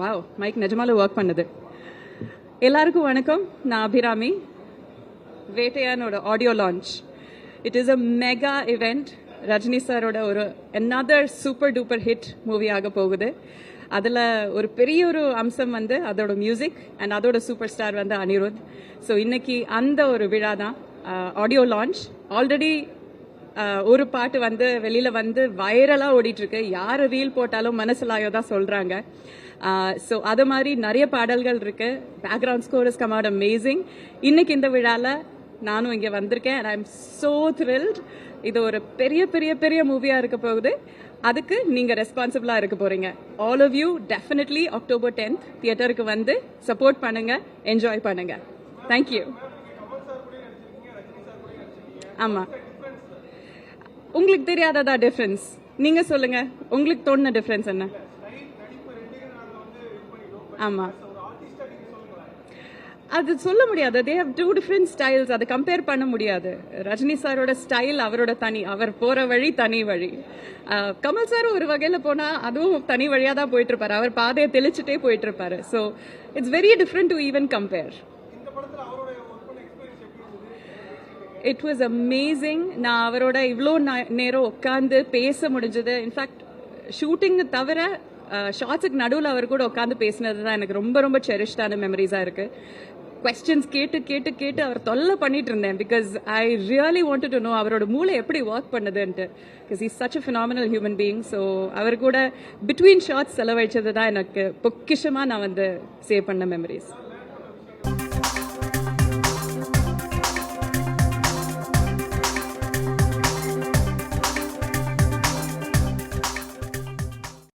Wow, mic நிஜமால work பண்ணுது. எல்லாருக்கும் வணக்கம். நான் அபிராமி. வேட்டையானோட audio launch. It is a mega event. Rajini சாரோட ஒரு another super duper hit movie ஆக போகுது. அதில் ஒரு பெரிய ஒரு அம்சம் வந்து அதோட மியூசிக் அண்ட் அதோட சூப்பர் ஸ்டார் வந்து அனிருத். ஸோ இன்னைக்கு அந்த ஒரு விழா தான் ஆடியோ லான்ச். ஆல்ரெடி ஒரு பாட்டு வந்து வெளியில வந்து வைரலாக ஓடிட்டு இருக்கு. யார் ரீல் போட்டாலும் மனசிலாயோ தான் சொல்றாங்க. ஸோ அது மாதிரி நிறைய பாடல்கள் இருக்கு. Background score is come out amazing. இன்னைக்கு இந்த விழாவில் நானும் இங்கே வந்திருக்கேன். And I am so thrilled. இது ஒரு பெரிய பெரிய பெரிய மூவியாக இருக்க போகுது. அதுக்கு நீங்கள் ரெஸ்பான்சிபிளாக இருக்க போறீங்க. All of you definitely October 10th தியேட்டருக்கு வந்து சப்போர்ட் பண்ணுங்க, என்ஜாய் பண்ணுங்க. தேங்க்யூ. ஆமாம், உங்களுக்கு தெரியாததா டிஃபரன்ஸ்? நீங்க சொல்லுங்க, உங்களுக்கு தோணுன டிஃபரன்ஸ் என்ன? ஆமா, அது சொல்ல முடியாது. They have two different styles. அதை கம்பேர் பண்ண முடியாது. ரஜினி சாரோட ஸ்டைல் அவரோட தனி, அவர் போற வழி தனி வழி. கமல் சார் ஒரு வகையில போனா அதுவும் தனி வழியா தான் போயிட்டு இருப்பாரு. அவர் பாதையை தெளிச்சுட்டே போயிட்டு இருப்பாரு. So it's very different to even compare. It was amazing. நான் அவரோட இவ்வளோ நேரம் உட்காந்து பேச முடிஞ்சது. இன்ஃபேக்ட் ஷூட்டிங் தவிர ஷார்ட்ஸுக்கு நடுவில் அவர் கூட உட்காந்து பேசினது தான் எனக்கு ரொம்ப ரொம்ப செரிஷ்டான மெமரிஸாக இருக்கு. கொஸ்டின்ஸ் கேட்டு கேட்டு கேட்டு அவர் தொல்லை பண்ணிட்டு இருந்தேன். Because I really wanted to know அவரோட மூளை எப்படி ஒர்க் பண்ணுதுன்ட்டு. Because is such a phenomenal human being. So அவர் கூட பிட்வீன் ஷார்ட்ஸ் செலவழிச்சது தான் எனக்கு பொக்கிஷமாக நான் வந்து சேவ் பண்ண மெமரிஸ்.